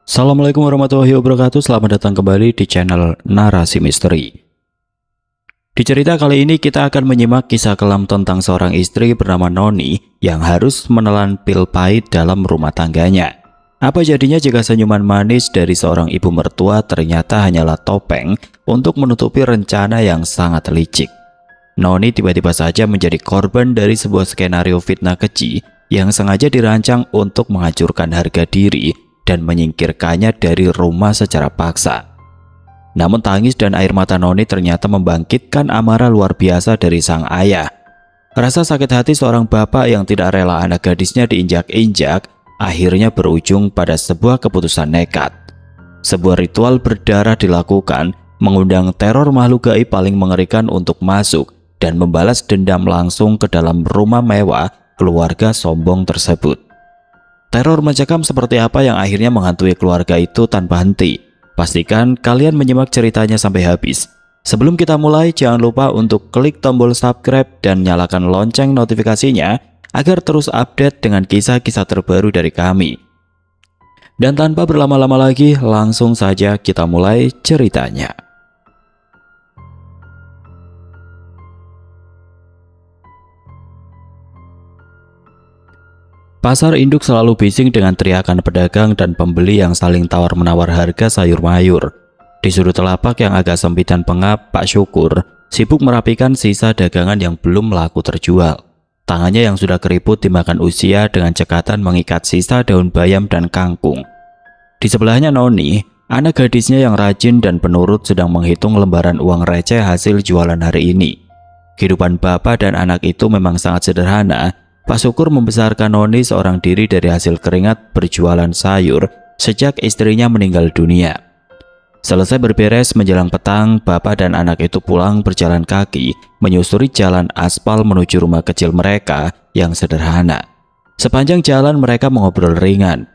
Assalamualaikum warahmatullahi wabarakatuh. Selamat datang kembali di channel Narasi Misteri. Di cerita kali ini kita akan menyimak kisah kelam tentang seorang istri bernama Noni yang harus menelan pil pahit dalam rumah tangganya. Apa jadinya jika senyuman manis dari seorang ibu mertua ternyata hanyalah topeng untuk menutupi rencana yang sangat licik? Noni tiba-tiba saja menjadi korban dari sebuah skenario fitnah keji yang sengaja dirancang untuk menghancurkan harga diri dan menyingkirkannya dari rumah secara paksa. Namun tangis dan air mata Noni ternyata membangkitkan amarah luar biasa dari sang ayah. Rasa sakit hati seorang bapak yang tidak rela anak gadisnya diinjak-injak akhirnya berujung pada sebuah keputusan nekat. Sebuah ritual berdarah dilakukan, mengundang teror makhluk gaib paling mengerikan untuk masuk dan membalas dendam langsung ke dalam rumah mewah keluarga sombong tersebut. Teror mencekam seperti apa yang akhirnya menghantui keluarga itu tanpa henti? Pastikan kalian menyimak ceritanya sampai habis. Sebelum kita mulai, jangan lupa untuk klik tombol subscribe dan nyalakan lonceng notifikasinya agar terus update dengan kisah-kisah terbaru dari kami. Dan tanpa berlama-lama lagi, langsung saja kita mulai ceritanya. Pasar induk selalu bising dengan teriakan pedagang dan pembeli yang saling tawar-menawar harga sayur mayur. Di sudut telapak yang agak sempit dan pengap, Pak Syukur sibuk merapikan sisa dagangan yang belum laku terjual. Tangannya yang sudah keriput dimakan usia dengan cekatan mengikat sisa daun bayam dan kangkung. Di sebelahnya Noni, anak gadisnya yang rajin dan penurut sedang menghitung lembaran uang receh hasil jualan hari ini. Kehidupan bapak dan anak itu memang sangat sederhana. Pak Syukur membesarkan Noni seorang diri dari hasil keringat berjualan sayur sejak istrinya meninggal dunia. Selesai berberes menjelang petang, bapak dan anak itu pulang berjalan kaki menyusuri jalan aspal menuju rumah kecil mereka yang sederhana. Sepanjang jalan mereka mengobrol ringan.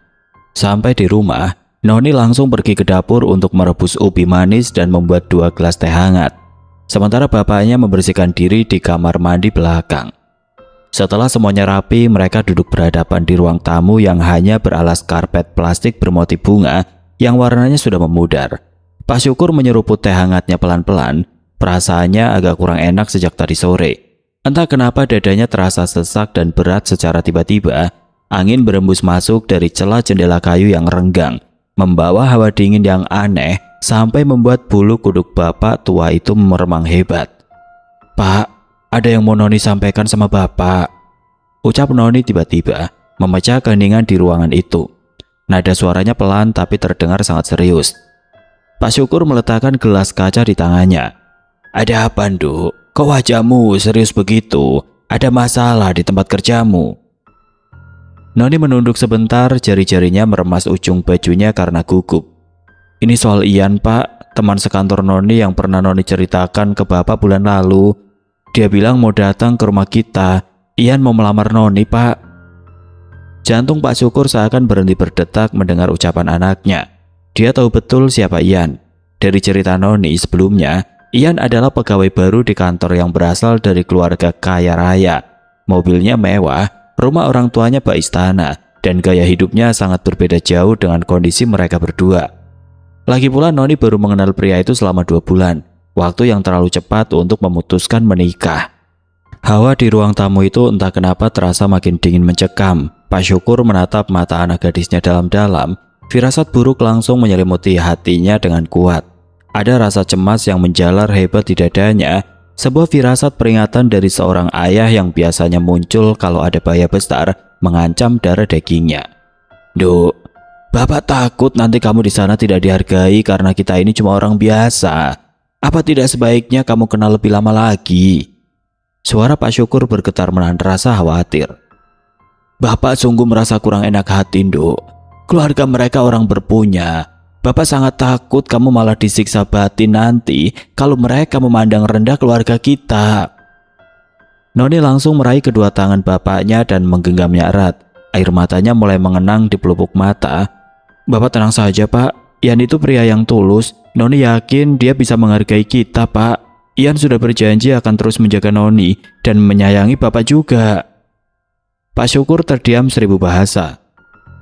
Sampai di rumah, Noni langsung pergi ke dapur untuk merebus ubi manis dan membuat 2 gelas teh hangat. Sementara bapaknya membersihkan diri di kamar mandi belakang. Setelah semuanya rapi, mereka duduk berhadapan di ruang tamu yang hanya beralas karpet plastik bermotif bunga yang warnanya sudah memudar. Pak Syukur menyeruput teh hangatnya pelan-pelan. Perasaannya agak kurang enak sejak tadi sore. Entah kenapa dadanya terasa sesak dan berat secara tiba-tiba. Angin berembus masuk dari celah jendela kayu yang renggang, membawa hawa dingin yang aneh sampai membuat bulu kuduk bapak tua itu meremang hebat. "Pak, ada yang mau Noni sampaikan sama bapak," ucap Noni tiba-tiba, memecah keheningan di ruangan itu. Nada suaranya pelan tapi terdengar sangat serius. Pak Syukur meletakkan gelas kaca di tangannya. "Ada apa, Nduk? Kok wajahmu serius begitu? Ada masalah di tempat kerjamu?" Noni menunduk sebentar, jari-jarinya meremas ujung bajunya karena gugup. "Ini soal Ian, Pak, teman sekantor Noni yang pernah Noni ceritakan ke bapak bulan lalu. Dia bilang mau datang ke rumah kita. Ian mau melamar Noni, Pak." Jantung Pak Syukur seakan berhenti berdetak mendengar ucapan anaknya. Dia tahu betul siapa Ian. Dari cerita Noni sebelumnya, Ian adalah pegawai baru di kantor yang berasal dari keluarga kaya raya. Mobilnya mewah, rumah orang tuanya bak istana, dan gaya hidupnya sangat berbeda jauh dengan kondisi mereka berdua. Lagi pula Noni baru mengenal pria itu selama 2 bulan. Waktu yang terlalu cepat untuk memutuskan menikah. Hawa di ruang tamu itu entah kenapa terasa makin dingin mencekam. Pak Syukur menatap mata anak gadisnya dalam-dalam. Firasat buruk langsung menyelimuti hatinya dengan kuat. Ada rasa cemas yang menjalar hebat di dadanya. Sebuah firasat peringatan dari seorang ayah yang biasanya muncul kalau ada bahaya besar mengancam darah dagingnya. "Duk, bapak takut nanti kamu di sana tidak dihargai karena kita ini cuma orang biasa. Apa tidak sebaiknya kamu kenal lebih lama lagi?" Suara Pak Syukur bergetar menahan rasa khawatir. "Bapak sungguh merasa kurang enak hati, Nduk. Keluarga mereka orang berpunya. Bapak sangat takut kamu malah disiksa batin nanti kalau mereka memandang rendah keluarga kita." Noni langsung meraih kedua tangan bapaknya dan menggenggamnya erat. Air matanya mulai mengenang di pelupuk mata. "Bapak tenang saja, Pak. Ian itu pria yang tulus. Noni yakin dia bisa menghargai kita, Pak. Ian sudah berjanji akan terus menjaga Noni dan menyayangi Bapak juga." Pak Syukur terdiam 1000 bahasa.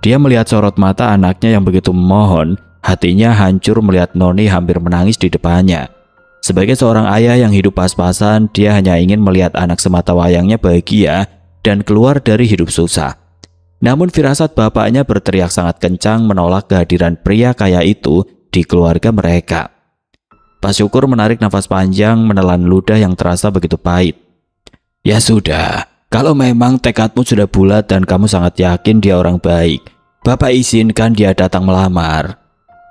Dia melihat sorot mata anaknya yang begitu memohon, hatinya hancur melihat Noni hampir menangis di depannya. Sebagai seorang ayah yang hidup pas-pasan, dia hanya ingin melihat anak semata wayangnya bahagia dan keluar dari hidup susah. Namun firasat bapaknya berteriak sangat kencang menolak kehadiran pria kaya itu di keluarga mereka. Pak Syukur menarik nafas panjang menelan ludah yang terasa begitu pahit. Ya sudah, kalau memang tekadmu sudah bulat dan kamu sangat yakin dia orang baik, Bapak izinkan dia datang melamar.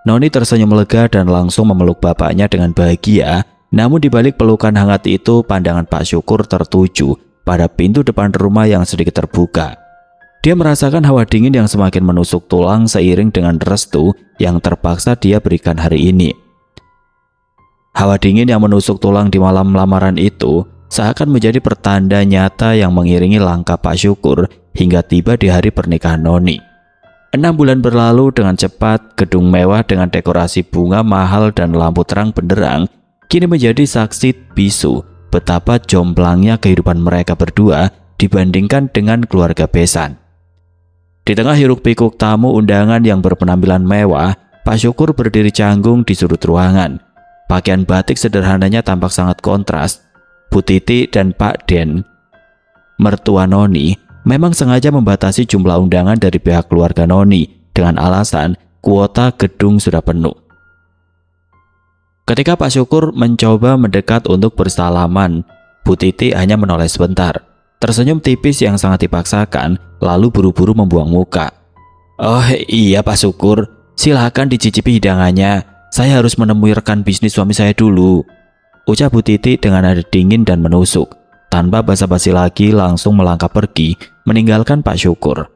Noni tersenyum lega dan langsung memeluk bapaknya dengan bahagia. Namun di balik pelukan hangat itu, pandangan Pak Syukur tertuju pada pintu depan rumah yang sedikit terbuka. Dia merasakan hawa dingin yang semakin menusuk tulang seiring dengan restu yang terpaksa dia berikan hari ini. Hawa dingin yang menusuk tulang di malam lamaran itu seakan menjadi pertanda nyata yang mengiringi langkah Pak Syukur hingga tiba di hari pernikahan Noni. 6 bulan berlalu dengan cepat, gedung mewah dengan dekorasi bunga mahal dan lampu terang benderang kini menjadi saksi bisu betapa jomblangnya kehidupan mereka berdua dibandingkan dengan keluarga besan. Di tengah hiruk-pikuk tamu undangan yang berpenampilan mewah, Pak Syukur berdiri canggung di sudut ruangan. Pakaian batik sederhananya tampak sangat kontras. Bu Titi dan Pak Den, mertua Noni, memang sengaja membatasi jumlah undangan dari pihak keluarga Noni dengan alasan kuota gedung sudah penuh. Ketika Pak Syukur mencoba mendekat untuk bersalaman, Bu Titi hanya menoleh sebentar, tersenyum tipis yang sangat dipaksakan, lalu buru-buru membuang muka. Oh iya Pak Syukur, silakan dicicipi hidangannya. Saya harus menemui rekan bisnis suami saya dulu, ucap Bu Titi dengan nada dingin dan menusuk. Tanpa basa-basi lagi langsung melangkah pergi, meninggalkan Pak Syukur.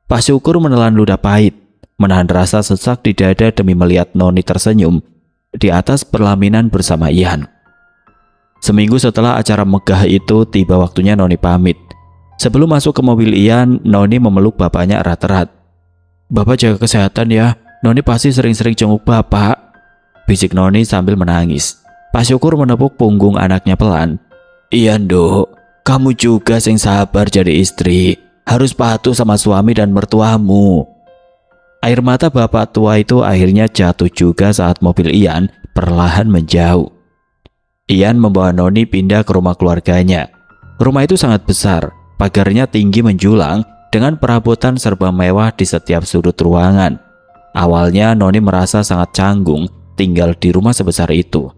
Pak Syukur menelan ludah pahit, menahan rasa sesak di dada demi melihat Noni tersenyum di atas pelaminan bersama Ian. Seminggu setelah acara megah itu, tiba waktunya Noni pamit. Sebelum masuk ke mobil Ian, Noni memeluk bapaknya erat-erat. Bapak jaga kesehatan ya, Noni pasti sering-sering jenguk bapak, bisik Noni sambil menangis. Pak Syukur menepuk punggung anaknya pelan. Iya Nduk, kamu juga sing sabar jadi istri, harus patuh sama suami dan mertuamu. Air mata bapak tua itu akhirnya jatuh juga saat mobil Ian perlahan menjauh. Ian membawa Noni pindah ke rumah keluarganya. Rumah itu sangat besar, pagarnya tinggi menjulang dengan perabotan serba mewah di setiap sudut ruangan. Awalnya Noni merasa sangat canggung tinggal di rumah sebesar itu.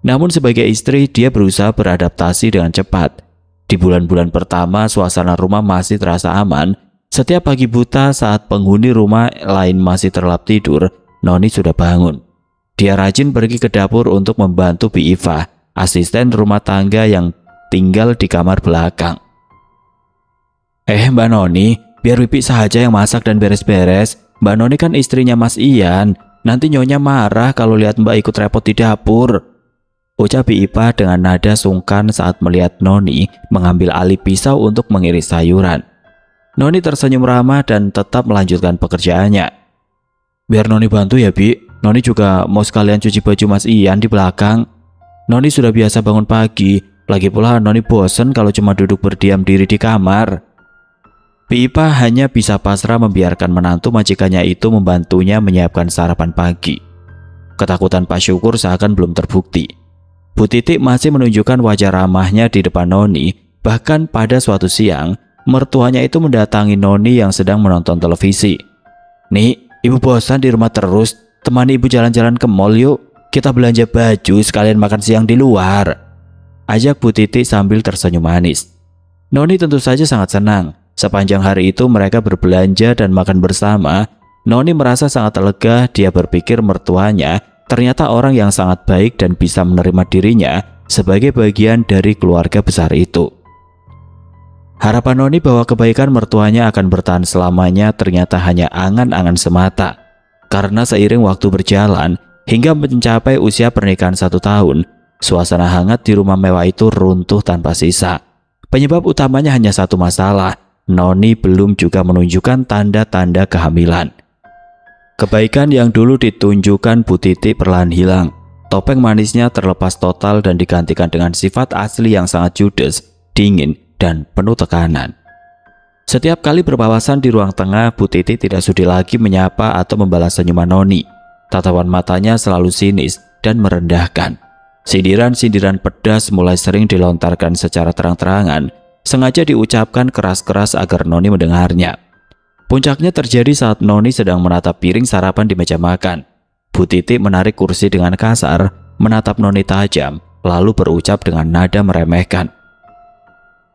Namun sebagai istri, dia berusaha beradaptasi dengan cepat. Di bulan-bulan pertama, suasana rumah masih terasa aman. Setiap pagi buta saat penghuni rumah lain masih terlelap tidur, Noni sudah bangun. Dia rajin pergi ke dapur untuk membantu Bi Iva, asisten rumah tangga yang tinggal di kamar belakang. Mbak Noni, biar Wipi saja yang masak dan beres-beres. Mbak Noni kan istrinya Mas Ian. Nanti Nyonya marah kalau lihat Mbak ikut repot di dapur, ucap Bi Ipa dengan nada sungkan saat melihat Noni mengambil alih pisau untuk mengiris sayuran. Noni tersenyum ramah dan tetap melanjutkan pekerjaannya. Biar Noni bantu ya Bi, Noni juga mau sekalian cuci baju Mas Ian di belakang. Noni sudah biasa bangun pagi, lagi pula Noni bosen kalau cuma duduk berdiam diri di kamar. Bi Ipa hanya bisa pasrah membiarkan menantu majikannya itu membantunya menyiapkan sarapan pagi. Ketakutan Pak Syukur seakan belum terbukti. Bu Titik masih menunjukkan wajah ramahnya di depan Noni. Bahkan pada suatu siang, mertuanya itu mendatangi Noni yang sedang menonton televisi. Nih, ibu bosan di rumah terus, temani ibu jalan-jalan ke mall yuk. Kita belanja baju sekalian makan siang di luar, ajak Bu Titik sambil tersenyum manis. Noni tentu saja sangat senang. Sepanjang hari itu mereka berbelanja dan makan bersama. Noni merasa sangat lega. Dia berpikir mertuanya ternyata orang yang sangat baik dan bisa menerima dirinya sebagai bagian dari keluarga besar itu. Harapan Noni bahwa kebaikan mertuanya akan bertahan selamanya ternyata hanya angan-angan semata. Karena seiring waktu berjalan hingga mencapai usia pernikahan 1 tahun, suasana hangat di rumah mewah itu runtuh tanpa sisa. Penyebab utamanya hanya satu masalah. Noni belum juga menunjukkan tanda-tanda kehamilan. Kebaikan yang dulu ditunjukkan Bu Titik perlahan hilang. Topeng manisnya terlepas total dan digantikan dengan sifat asli yang sangat judes, dingin, dan penuh tekanan. Setiap kali berpapasan di ruang tengah, Bu Titi tidak sudi lagi menyapa atau membalas senyuman Noni. Tatapan matanya selalu sinis dan merendahkan. Sindiran-sindiran pedas mulai sering dilontarkan secara terang-terangan, sengaja diucapkan keras-keras agar Noni mendengarnya. Puncaknya terjadi saat Noni sedang menatap piring sarapan di meja makan. Bu Titi menarik kursi dengan kasar, menatap Noni tajam, lalu berucap dengan nada meremehkan.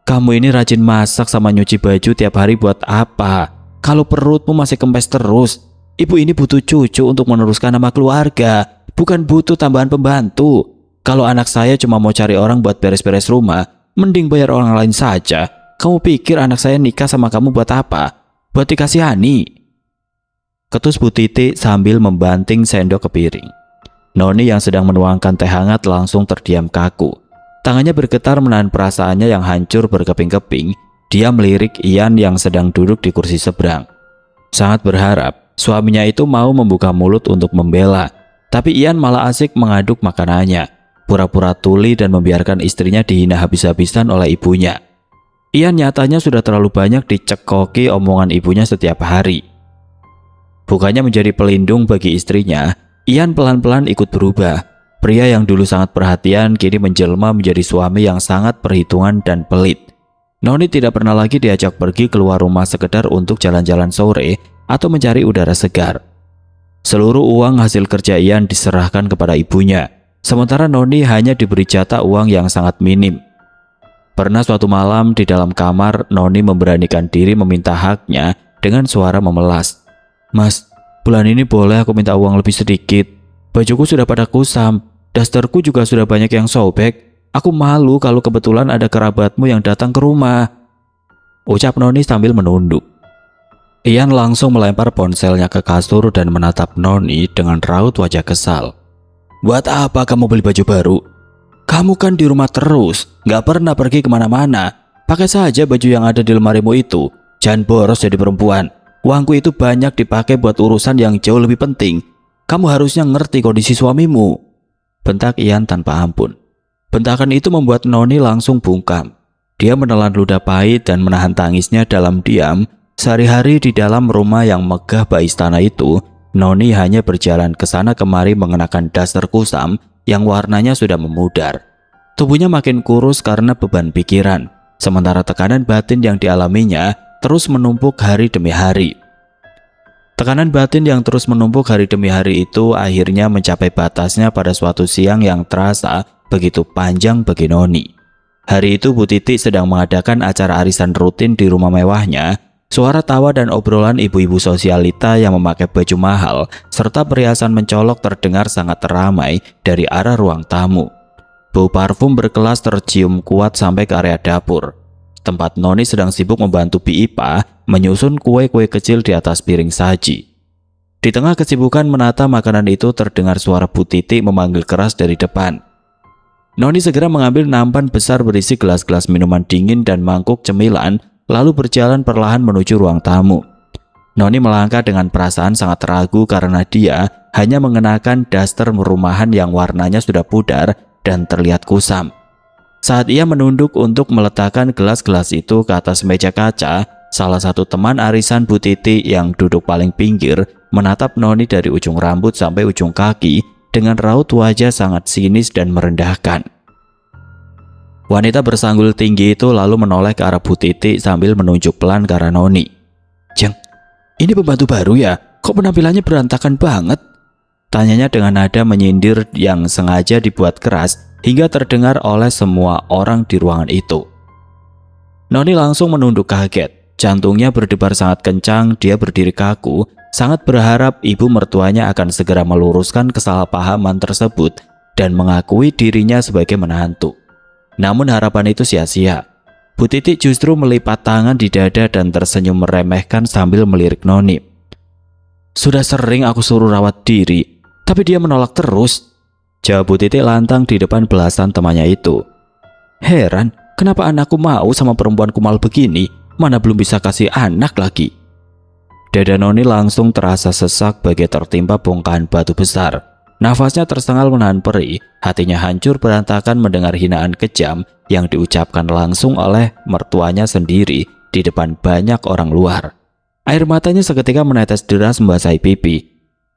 "Kamu ini rajin masak sama nyuci baju tiap hari buat apa? Kalau perutmu masih kempes terus. Ibu ini butuh cucu untuk meneruskan nama keluarga, bukan butuh tambahan pembantu. Kalau anak saya cuma mau cari orang buat beres-beres rumah, mending bayar orang lain saja. Kamu pikir anak saya nikah sama kamu buat apa? Buat dikasihani?" Ketus Bu Titi sambil membanting sendok ke piring. Noni yang sedang menuangkan teh hangat langsung terdiam kaku. Tangannya bergetar menahan perasaannya yang hancur berkeping-keping. Dia melirik Ian yang sedang duduk di kursi seberang. Sangat berharap suaminya itu mau membuka mulut untuk membela, tapi Ian malah asik mengaduk makanannya, pura-pura tuli dan membiarkan istrinya dihina habis-habisan oleh ibunya. Ian nyatanya sudah terlalu banyak dicekoki omongan ibunya setiap hari. Bukannya menjadi pelindung bagi istrinya, Ian pelan-pelan ikut berubah. Pria yang dulu sangat perhatian kini menjelma menjadi suami yang sangat perhitungan dan pelit. Noni tidak pernah lagi diajak pergi keluar rumah sekedar untuk jalan-jalan sore atau mencari udara segar. Seluruh uang hasil kerja Ian diserahkan kepada ibunya, sementara Noni hanya diberi jatah uang yang sangat minim. Pernah suatu malam di dalam kamar, Noni memberanikan diri meminta haknya dengan suara memelas. "Mas, bulan ini boleh aku minta uang lebih sedikit? Bajuku sudah pada kusam, dasterku juga sudah banyak yang sobek. Aku malu kalau kebetulan ada kerabatmu yang datang ke rumah," ucap Noni sambil menunduk. Ian langsung melempar ponselnya ke kasur dan menatap Noni dengan raut wajah kesal. "Buat apa kamu beli baju baru? Kamu kan di rumah terus, gak pernah pergi kemana-mana. Pakai saja baju yang ada di lemarimu itu. Jangan boros jadi perempuan. Uangku itu banyak dipakai buat urusan yang jauh lebih penting. Kamu harusnya ngerti kondisi suamimu," bentak Ian tanpa ampun. Bentakan itu membuat Noni langsung bungkam. Dia menelan ludah pahit dan menahan tangisnya dalam diam. Sehari-hari di dalam rumah yang megah bak istana itu, Noni hanya berjalan ke sana kemari mengenakan daster kusam yang warnanya sudah memudar. Tubuhnya makin kurus karena beban pikiran, sementara tekanan batin yang dialaminya terus menumpuk hari demi hari. Tekanan batin yang terus menumpuk hari demi hari itu akhirnya mencapai batasnya pada suatu siang yang terasa begitu panjang bagi Noni. Hari itu Bu Titi sedang mengadakan acara arisan rutin di rumah mewahnya. Suara tawa dan obrolan ibu-ibu sosialita yang memakai baju mahal serta perhiasan mencolok terdengar sangat ramai dari arah ruang tamu. Bau parfum berkelas tercium kuat sampai ke area dapur, tempat Noni sedang sibuk membantu Bi Ipa menyusun kue-kue kecil di atas piring saji. Di tengah kesibukan menata makanan itu terdengar suara Bu Titi memanggil keras dari depan. Noni segera mengambil nampan besar berisi gelas-gelas minuman dingin dan mangkuk cemilan, lalu berjalan perlahan menuju ruang tamu. Noni melangkah dengan perasaan sangat ragu karena dia hanya mengenakan daster rumahan yang warnanya sudah pudar dan terlihat kusam. Saat ia menunduk untuk meletakkan gelas-gelas itu ke atas meja kaca, salah satu teman arisan Bu Titi yang duduk paling pinggir menatap Noni dari ujung rambut sampai ujung kaki dengan raut wajah sangat sinis dan merendahkan. Wanita bersanggul tinggi itu lalu menoleh ke arah Bu Titi sambil menunjuk pelan ke arah Noni. "Jeng, ini pembantu baru ya? Kok penampilannya berantakan banget?" tanyanya dengan nada menyindir yang sengaja dibuat keras hingga terdengar oleh semua orang di ruangan itu. Noni langsung menunduk kaget. Jantungnya berdebar sangat kencang. Dia berdiri kaku, sangat berharap ibu mertuanya akan segera meluruskan kesalahpahaman tersebut dan mengakui dirinya sebagai menantu. Namun harapan itu sia-sia. Bu Titi justru melipat tangan di dada dan tersenyum meremehkan sambil melirik Noni. "Sudah sering aku suruh rawat diri, tapi dia menolak terus," jawab Bu Titi lantang di depan belasan temannya itu. "Heran, kenapa anakku mau sama perempuan kumal begini, mana belum bisa kasih anak lagi." Dada Noni langsung terasa sesak bagai tertimpa bongkahan batu besar. Nafasnya tersengal menahan perih, hatinya hancur berantakan mendengar hinaan kejam yang diucapkan langsung oleh mertuanya sendiri di depan banyak orang luar. Air matanya seketika menetes deras membasahi pipi.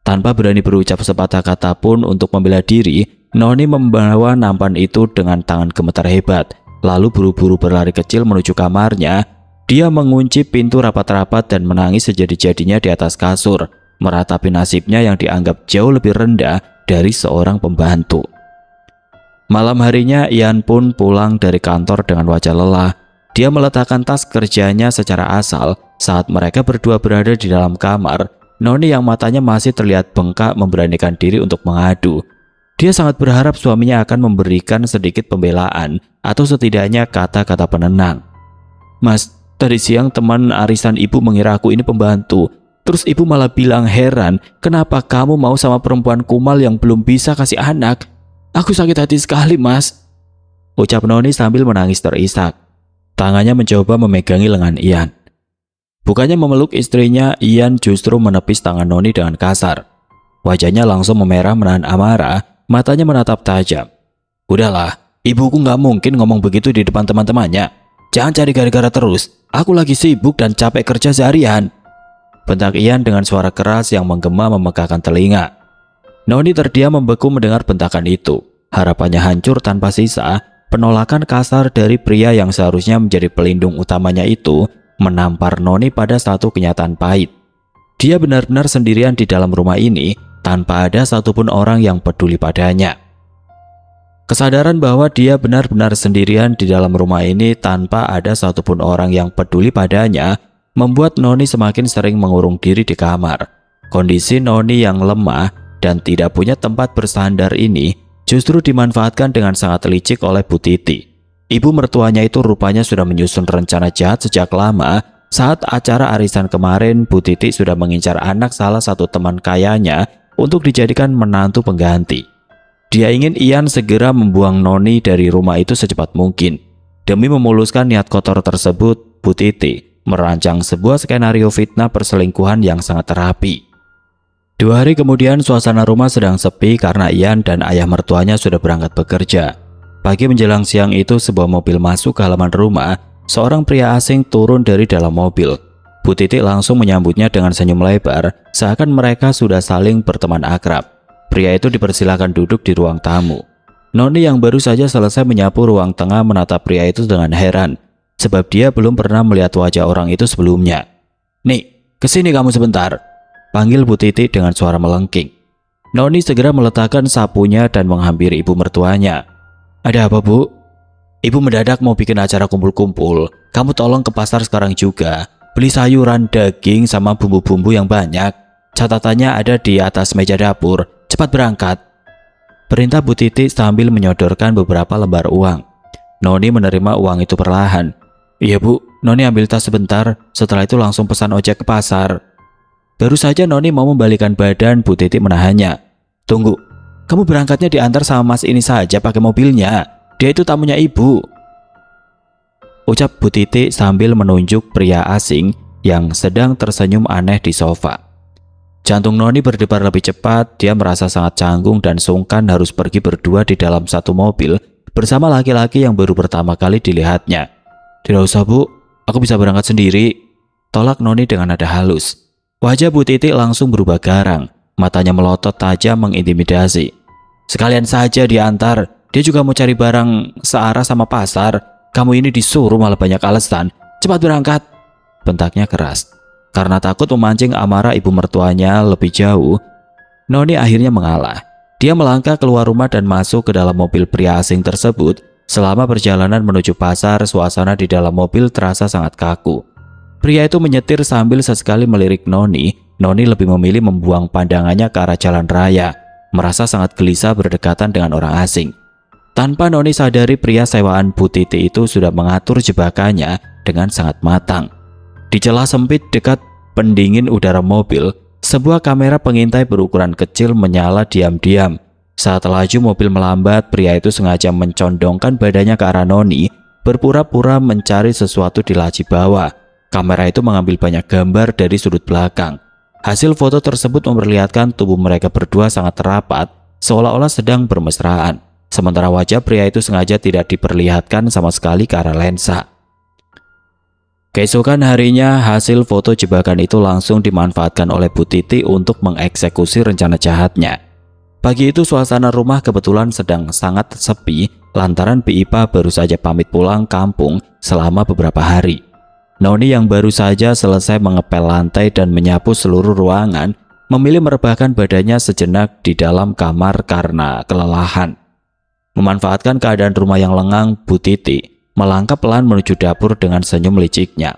Tanpa berani berucap sepatah kata pun untuk membela diri, Noni membawa nampan itu dengan tangan gemetar hebat. Lalu buru-buru berlari kecil menuju kamarnya. Dia mengunci pintu rapat-rapat dan menangis sejadi-jadinya di atas kasur, meratapi nasibnya yang dianggap jauh lebih rendah dari seorang pembantu. Malam harinya Ian pun pulang dari kantor dengan wajah lelah. Dia meletakkan tas kerjanya secara asal saat mereka berdua berada di dalam kamar. Noni yang matanya masih terlihat bengkak memberanikan diri untuk mengadu. Dia sangat berharap suaminya akan memberikan sedikit pembelaan atau setidaknya kata-kata penenang. "Mas, tadi siang teman arisan ibu mengira aku ini pembantu. Terus ibu malah bilang heran kenapa kamu mau sama perempuan kumal yang belum bisa kasih anak. Aku sakit hati sekali, Mas," ucap Noni sambil menangis terisak. Tangannya mencoba memegangi lengan Ian. Bukannya memeluk istrinya, Ian justru menepis tangan Noni dengan kasar. Wajahnya langsung memerah menahan amarah, matanya menatap tajam. "Udahlah, ibuku nggak mungkin ngomong begitu di depan teman-temannya. Jangan cari gara-gara terus. Aku lagi sibuk dan capek kerja seharian," bentak Ian dengan suara keras yang menggema memegahkan telinga. Noni terdiam membeku mendengar bentakan itu. Harapannya hancur tanpa sisa. Penolakan kasar dari pria yang seharusnya menjadi pelindung utamanya itu menampar Noni pada satu kenyataan pahit. Dia benar-benar sendirian di dalam rumah ini tanpa ada satupun orang yang peduli padanya. Kesadaran bahwa dia benar-benar sendirian di dalam rumah ini tanpa ada satupun orang yang peduli padanya membuat Noni semakin sering mengurung diri di kamar. Kondisi Noni yang lemah dan tidak punya tempat bersandar ini justru dimanfaatkan dengan sangat licik oleh Bu Titi. Ibu mertuanya itu rupanya sudah menyusun rencana jahat sejak lama. Saat acara arisan kemarin, Bu Titi sudah mengincar anak salah satu teman kayanya untuk dijadikan menantu pengganti. Dia ingin Ian segera membuang Noni dari rumah itu secepat mungkin. Demi memuluskan niat kotor tersebut, Bu Titi merancang sebuah skenario fitnah perselingkuhan yang sangat rapi. 2 hari kemudian suasana rumah sedang sepi karena Ian dan ayah mertuanya sudah berangkat bekerja. Pagi menjelang siang itu sebuah mobil masuk ke halaman rumah. Seorang pria asing turun dari dalam mobil. Bu Titi langsung menyambutnya dengan senyum lebar, seakan mereka sudah saling berteman akrab. Pria itu dipersilakan duduk di ruang tamu. Noni yang baru saja selesai menyapu ruang tengah menatap pria itu dengan heran, sebab dia belum pernah melihat wajah orang itu sebelumnya. "Nih, kesini kamu sebentar," panggil Bu Titi dengan suara melengking. Noni segera meletakkan sapunya dan menghampiri ibu mertuanya. "Ada apa, Bu?" "Ibu mendadak mau bikin acara kumpul-kumpul. Kamu tolong ke pasar sekarang juga. Beli sayuran, daging, sama bumbu-bumbu yang banyak. Catatannya ada di atas meja dapur. Cepat berangkat," perintah Bu Titi sambil menyodorkan beberapa lembar uang. Noni menerima uang itu perlahan. "Iya, Bu, Noni ambil tas sebentar. Setelah itu langsung pesan ojek ke pasar." Baru saja Noni mau membalikan badan, Bu Titi menahannya. "Tunggu, kamu berangkatnya diantar sama mas ini saja pakai mobilnya. Dia itu tamunya ibu," ucap Bu Titi sambil menunjuk pria asing yang sedang tersenyum aneh di sofa. Jantung Noni berdebar lebih cepat. Dia merasa sangat canggung dan sungkan harus pergi berdua di dalam satu mobil bersama laki-laki yang baru pertama kali dilihatnya. "Tidak usah, Bu, aku bisa berangkat sendiri," tolak Noni dengan nada halus. Wajah Bu Titi langsung berubah garang. Matanya melotot tajam mengintimidasi. "Sekalian saja diantar. Dia juga mau cari barang searah sama pasar. Kamu ini disuruh malah banyak alasan. Cepat berangkat," bentaknya keras. Karena takut memancing amarah ibu mertuanya lebih jauh, Noni akhirnya mengalah. Dia melangkah keluar rumah dan masuk ke dalam mobil pria asing tersebut. Selama perjalanan menuju pasar, suasana di dalam mobil terasa sangat kaku. Pria itu menyetir sambil sesekali melirik Noni. Noni lebih memilih membuang pandangannya ke arah jalan raya, merasa sangat gelisah berdekatan dengan orang asing. Tanpa Noni sadari, pria sewaan Bu Titi itu sudah mengatur jebakannya dengan sangat matang. Di celah sempit dekat pendingin udara mobil, sebuah kamera pengintai berukuran kecil menyala diam-diam. Saat laju mobil melambat, pria itu sengaja mencondongkan badannya ke arah Noni, berpura-pura mencari sesuatu di laci bawah. Kamera itu mengambil banyak gambar dari sudut belakang. Hasil foto tersebut memperlihatkan tubuh mereka berdua sangat rapat, seolah-olah sedang bermesraan. Sementara wajah pria itu sengaja tidak diperlihatkan sama sekali ke arah lensa. Keesokan harinya, hasil foto jebakan itu langsung dimanfaatkan oleh Bu Titi untuk mengeksekusi rencana jahatnya. Pagi itu suasana rumah kebetulan sedang sangat sepi lantaran Bi Ipa baru saja pamit pulang kampung selama beberapa hari. Noni yang baru saja selesai mengepel lantai dan menyapu seluruh ruangan memilih merebahkan badannya sejenak di dalam kamar karena kelelahan. Memanfaatkan keadaan rumah yang lengang, Bu Titi melangkah pelan menuju dapur dengan senyum liciknya.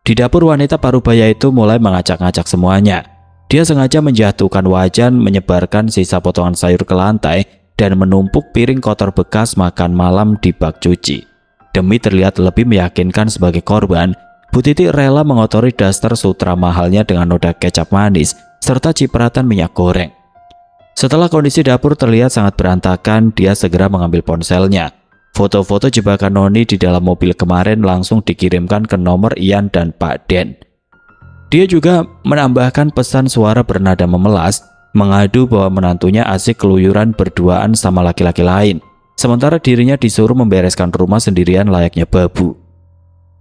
Di dapur, wanita parubaya itu mulai mengacak-ngacak semuanya. Dia sengaja menjatuhkan wajan, menyebarkan sisa potongan sayur ke lantai, dan menumpuk piring kotor bekas makan malam di bak cuci. Demi terlihat lebih meyakinkan sebagai korban, Bu Titi rela mengotori daster sutra mahalnya dengan noda kecap manis serta cipratan minyak goreng. Setelah kondisi dapur terlihat sangat berantakan, dia segera mengambil ponselnya. Foto-foto jebakan Noni di dalam mobil kemarin langsung dikirimkan ke nomor Ian dan Pak Den. Dia juga menambahkan pesan suara bernada memelas, mengadu bahwa menantunya asik keluyuran berduaan sama laki-laki lain, sementara dirinya disuruh membereskan rumah sendirian layaknya babu.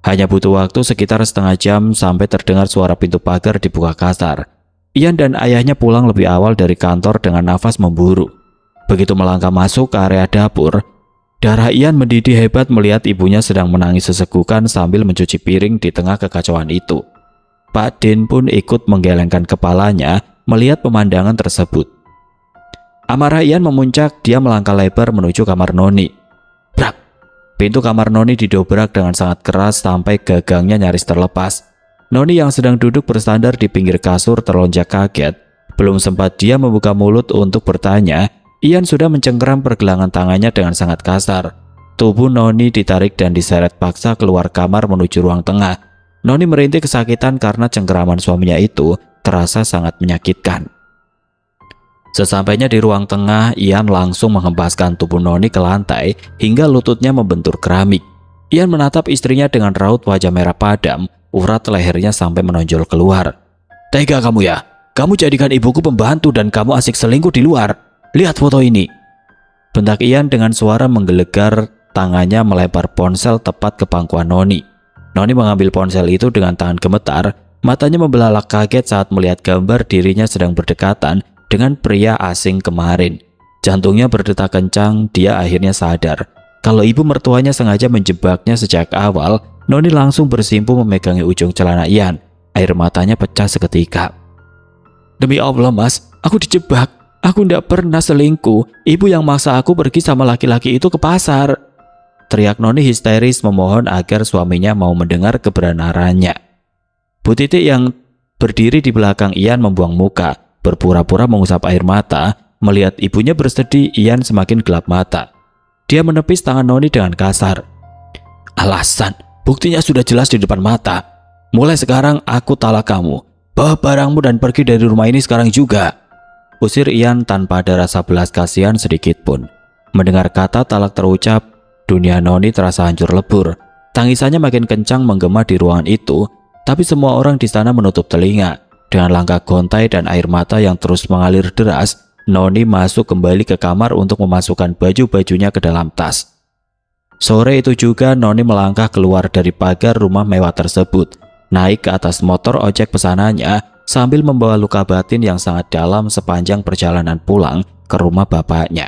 Hanya butuh waktu sekitar setengah jam sampai terdengar suara pintu pagar dibuka kasar. Ian dan ayahnya pulang lebih awal dari kantor dengan nafas memburu. Begitu melangkah masuk ke area dapur, darah Ian mendidih hebat melihat ibunya sedang menangis sesegukan sambil mencuci piring di tengah kekacauan itu. Pak Den pun ikut menggelengkan kepalanya melihat pemandangan tersebut. Amarah Ian memuncak, dia melangkah lebar menuju kamar Noni. Brak! Pintu kamar Noni didobrak dengan sangat keras sampai gagangnya nyaris terlepas. Noni yang sedang duduk bersandar di pinggir kasur terlonjak kaget. Belum sempat dia membuka mulut untuk bertanya, Ian sudah mencengkeram pergelangan tangannya dengan sangat kasar. Tubuh Noni ditarik dan diseret paksa keluar kamar menuju ruang tengah. Noni merintih kesakitan karena cengkeraman suaminya itu terasa sangat menyakitkan. Sesampainya di ruang tengah, Ian langsung menghempaskan tubuh Noni ke lantai hingga lututnya membentur keramik. Ian menatap istrinya dengan raut wajah merah padam, urat lehernya sampai menonjol keluar. Tega kamu ya? Kamu jadikan ibuku pembantu dan kamu asik selingkuh di luar. Lihat foto ini. Bentak Ian dengan suara menggelegar, tangannya melempar ponsel tepat ke pangkuan Noni. Noni mengambil ponsel itu dengan tangan gemetar, matanya membelalak kaget saat melihat gambar dirinya sedang berdekatan dengan pria asing kemarin. Jantungnya berdetak kencang, dia akhirnya sadar kalau ibu mertuanya sengaja menjebaknya sejak awal. Noni langsung bersimpu memegangi ujung celana Ian. Air matanya pecah seketika. Demi Allah mas, aku dijebak. Aku tidak pernah selingkuh. Ibu yang maksa aku pergi sama laki-laki itu ke pasar. Teriak Noni histeris memohon agar suaminya mau mendengar kebenarannya. Bu Titi yang berdiri di belakang Ian membuang muka, berpura-pura mengusap air mata. Melihat ibunya bersedih, Ian semakin gelap mata. Dia menepis tangan Noni dengan kasar. Alasan, buktinya sudah jelas di depan mata. Mulai sekarang aku talak kamu. Bawa barangmu dan pergi dari rumah ini sekarang juga. Usir Ian tanpa ada rasa belas kasihan sedikit pun. Mendengar kata talak terucap, dunia Noni terasa hancur lebur. Tangisannya makin kencang menggema di ruangan itu, tapi semua orang di sana menutup telinga. Dengan langkah gontai dan air mata yang terus mengalir deras, Noni masuk kembali ke kamar untuk memasukkan baju-bajunya ke dalam tas. Sore itu juga Noni melangkah keluar dari pagar rumah mewah tersebut, naik ke atas motor ojek pesanannya, sambil membawa luka batin yang sangat dalam sepanjang perjalanan pulang ke rumah bapaknya.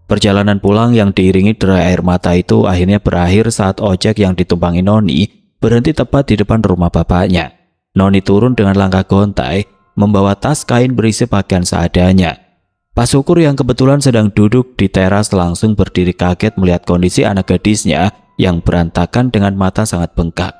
Perjalanan pulang yang diiringi derai air mata itu akhirnya berakhir saat ojek yang ditumpangi Noni berhenti tepat di depan rumah bapaknya. Noni turun dengan langkah gontai, membawa tas kain berisi pakaian seadanya. Pak Syukur yang kebetulan sedang duduk di teras langsung berdiri kaget melihat kondisi anak gadisnya yang berantakan dengan mata sangat bengkak.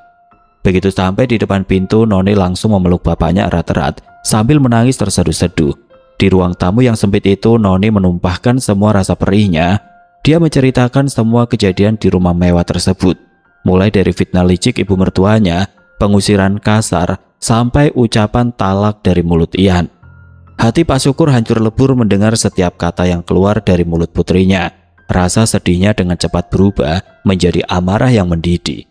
Begitu sampai di depan pintu, Noni langsung memeluk bapaknya erat-erat sambil menangis terseduh-seduh. Di ruang tamu yang sempit itu, Noni menumpahkan semua rasa perihnya. Dia menceritakan semua kejadian di rumah mewah tersebut, mulai dari fitnah licik ibu mertuanya, pengusiran kasar, sampai ucapan talak dari mulut Ian. Hati Pak Syukur hancur lebur mendengar setiap kata yang keluar dari mulut putrinya. Rasa sedihnya dengan cepat berubah menjadi amarah yang mendidih.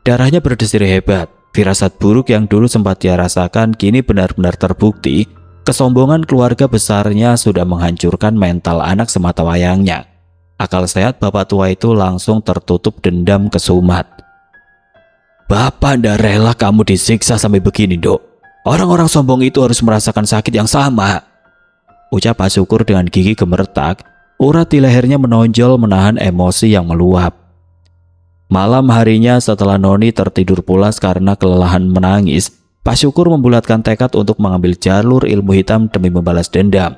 Darahnya berdesir hebat. Firasat buruk yang dulu sempat dia rasakan kini benar-benar terbukti. Kesombongan keluarga besarnya sudah menghancurkan mental anak sematawayangnya. Akal sehat bapak tua itu langsung tertutup dendam kesumat. Bapak ndak rela kamu disiksa sampai begini, Dok. Orang-orang sombong itu harus merasakan sakit yang sama. Ucap Pak Syukur dengan gigi gemeretak, urat di lehernya menonjol menahan emosi yang meluap. Malam harinya setelah Noni tertidur pulas karena kelelahan menangis, Pak Syukur membulatkan tekad untuk mengambil jalur ilmu hitam demi membalas dendam.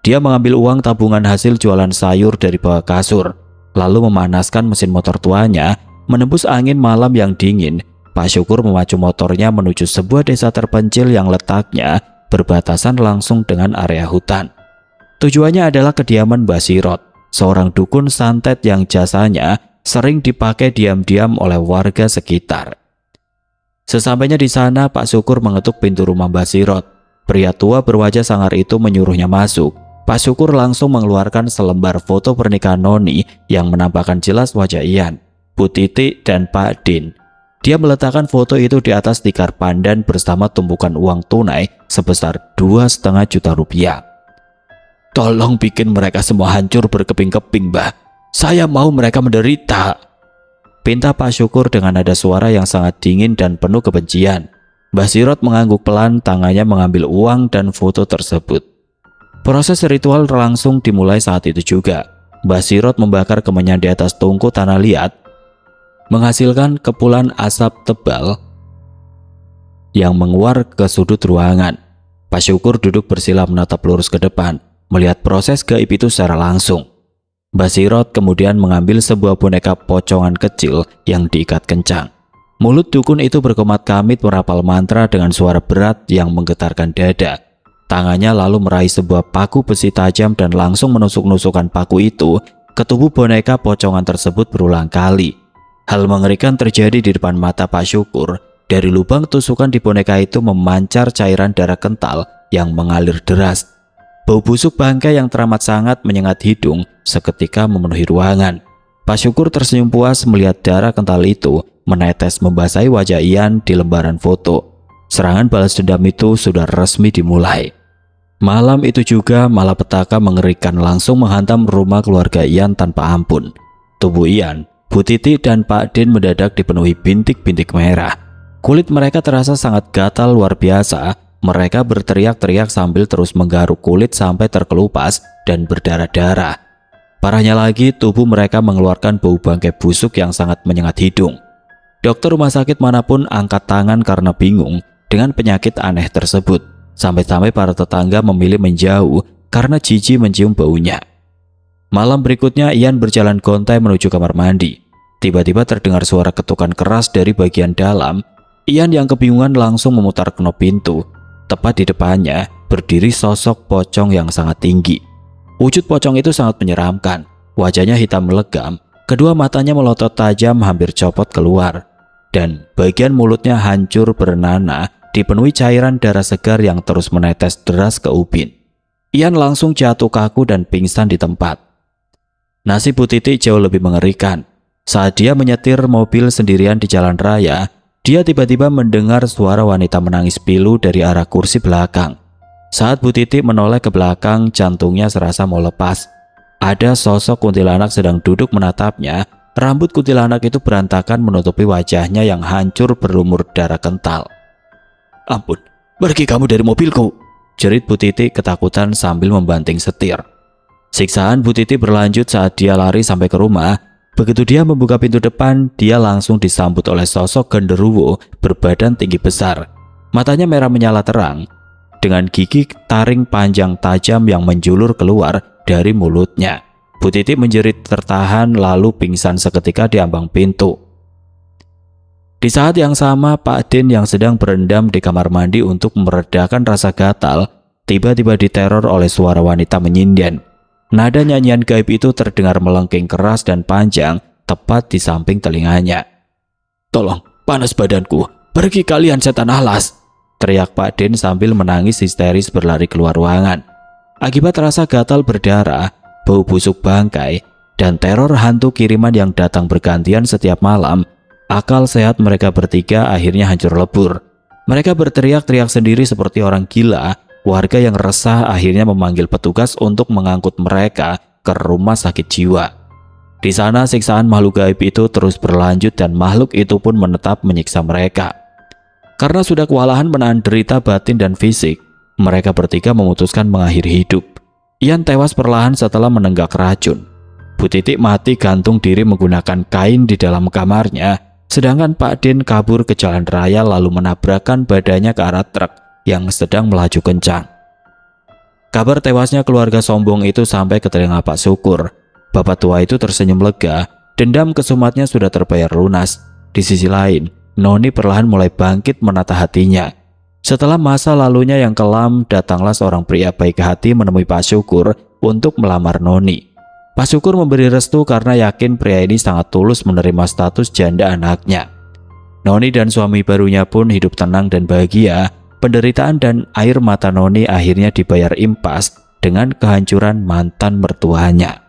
Dia mengambil uang tabungan hasil jualan sayur dari bawah kasur, lalu memanaskan mesin motor tuanya. Menembus angin malam yang dingin, Pak Syukur memacu motornya menuju sebuah desa terpencil yang letaknya berbatasan langsung dengan area hutan. Tujuannya adalah kediaman Mbah Sirot, seorang dukun santet yang jasanya sering dipakai diam-diam oleh warga sekitar. Sesampainya di sana, Pak Syukur mengetuk pintu rumah Mbah Sirot. Pria tua berwajah sangar itu menyuruhnya masuk. Pak Syukur langsung mengeluarkan selembar foto pernikahan Noni yang menampakkan jelas wajah Ian, Bu Titi, dan Pak Din. Dia meletakkan foto itu di atas tikar pandan bersama tumpukan uang tunai sebesar 2,5 juta rupiah. Tolong bikin mereka semua hancur berkeping-keping, Mbah. Saya mau mereka menderita, pinta Pak Syukur dengan nada suara yang sangat dingin dan penuh kebencian. Mbah Sirot mengangguk pelan, tangannya mengambil uang dan foto tersebut. Proses ritual langsung dimulai saat itu juga. Mbah Sirot membakar kemenyan di atas tungku tanah liat, menghasilkan kepulan asap tebal yang menguar ke sudut ruangan. Pak Syukur duduk bersila menatap lurus ke depan, melihat proses gaib itu secara langsung. Mbah Sirot kemudian mengambil sebuah boneka pocongan kecil yang diikat kencang. Mulut dukun itu berkomat-kamit merapal mantra dengan suara berat yang menggetarkan dada. Tangannya lalu meraih sebuah paku besi tajam dan langsung menusuk-nusukkan paku itu ke tubuh boneka pocongan tersebut berulang kali. Hal mengerikan terjadi di depan mata Pak Syukur. Dari lubang tusukan di boneka itu memancar cairan darah kental yang mengalir deras. Bau busuk bangkai yang teramat sangat menyengat hidung seketika memenuhi ruangan. Pak Syukur tersenyum puas melihat darah kental itu menetes membasahi wajah Ian di lembaran foto. Serangan balas dendam itu sudah resmi dimulai. Malam itu juga malapetaka mengerikan langsung menghantam rumah keluarga Ian tanpa ampun. Tubuh Ian, Bu Titi, dan Pak Din mendadak dipenuhi bintik-bintik merah. Kulit mereka terasa sangat gatal luar biasa. Mereka berteriak-teriak sambil terus menggaruk kulit sampai terkelupas dan berdarah-darah. Parahnya lagi, tubuh mereka mengeluarkan bau bangkai busuk yang sangat menyengat hidung. Dokter rumah sakit manapun angkat tangan karena bingung dengan penyakit aneh tersebut. Sampai-sampai para tetangga memilih menjauh karena jijik mencium baunya. Malam berikutnya Ian berjalan gontai menuju kamar mandi. Tiba-tiba terdengar suara ketukan keras dari bagian dalam. Ian yang kebingungan langsung memutar knop pintu. Tepat di depannya berdiri sosok pocong yang sangat tinggi. Wujud pocong itu sangat menyeramkan. Wajahnya hitam melegam, kedua matanya melotot tajam hampir copot keluar. Dan bagian mulutnya hancur bernanah, dipenuhi cairan darah segar yang terus menetes deras ke ubin. Ian langsung jatuh kaku dan pingsan di tempat. Nasib Bu Titi jauh lebih mengerikan. Saat dia menyetir mobil sendirian di jalan raya, dia tiba-tiba mendengar suara wanita menangis pilu dari arah kursi belakang. Saat Bu Titi menoleh ke belakang, jantungnya serasa mau lepas. Ada sosok kuntilanak sedang duduk menatapnya. Rambut kuntilanak itu berantakan menutupi wajahnya yang hancur berlumur darah kental. "Ampun, pergi kamu dari mobilku," jerit Bu Titi ketakutan sambil membanting setir. Siksaan Bu Titi berlanjut saat dia lari sampai ke rumah. Begitu dia membuka pintu depan, dia langsung disambut oleh sosok genderuwo berbadan tinggi besar. Matanya merah menyala terang, dengan gigi taring panjang tajam yang menjulur keluar dari mulutnya. Bu Titi menjerit tertahan lalu pingsan seketika di ambang pintu. Di saat yang sama, Pak Din yang sedang berendam di kamar mandi untuk meredakan rasa gatal, tiba-tiba diteror oleh suara wanita menyinden. Nada nyanyian gaib itu terdengar melengking keras dan panjang tepat di samping telinganya. "Tolong, panas badanku, pergi kalian setan alas!" teriak Pak Din sambil menangis histeris berlari keluar ruangan. Akibat rasa gatal berdarah, bau busuk bangkai, dan teror hantu kiriman yang datang bergantian setiap malam, akal sehat mereka bertiga akhirnya hancur lebur. Mereka berteriak-teriak sendiri seperti orang gila. Warga yang resah akhirnya memanggil petugas untuk mengangkut mereka ke rumah sakit jiwa. Di sana siksaan makhluk gaib itu terus berlanjut dan makhluk itu pun menetap menyiksa mereka. Karena sudah kewalahan menahan derita batin dan fisik, mereka bertiga memutuskan mengakhiri hidup. Ian tewas perlahan setelah menenggak racun. Bu Titik mati gantung diri menggunakan kain di dalam kamarnya, sedangkan Pak Din kabur ke jalan raya lalu menabrakkan badannya ke arah truk yang sedang melaju kencang. Kabar tewasnya keluarga sombong itu sampai ke telinga Pak Syukur. Bapak tua itu tersenyum lega, dendam kesumatnya sudah terbayar lunas. Di sisi lain, Noni perlahan mulai bangkit menata hatinya. Setelah masa lalunya yang kelam, datanglah seorang pria baik hati menemui Pak Syukur untuk melamar Noni. Pak Syukur memberi restu karena yakin pria ini sangat tulus menerima status janda anaknya. Noni dan suami barunya pun hidup tenang dan bahagia. Penderitaan dan air mata Noni akhirnya dibayar impas dengan kehancuran mantan mertuanya.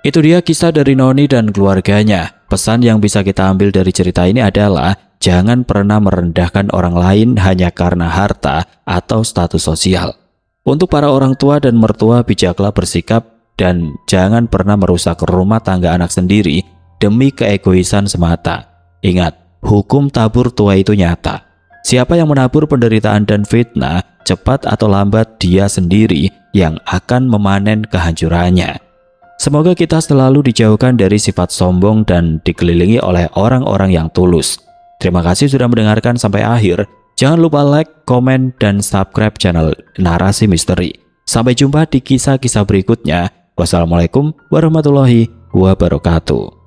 Itu dia kisah dari Noni dan keluarganya. Pesan yang bisa kita ambil dari cerita ini adalah jangan pernah merendahkan orang lain hanya karena harta atau status sosial. Untuk para orang tua dan mertua, bijaklah bersikap dan jangan pernah merusak rumah tangga anak sendiri demi keegoisan semata. Ingat, hukum tabur tua itu nyata. Siapa yang menabur penderitaan dan fitnah, cepat atau lambat dia sendiri yang akan memanen kehancurannya. Semoga kita selalu dijauhkan dari sifat sombong dan dikelilingi oleh orang-orang yang tulus. Terima kasih sudah mendengarkan sampai akhir. Jangan lupa like, komen, dan subscribe channel Narasi Misteri. Sampai jumpa di kisah-kisah berikutnya. Wassalamualaikum warahmatullahi wabarakatuh.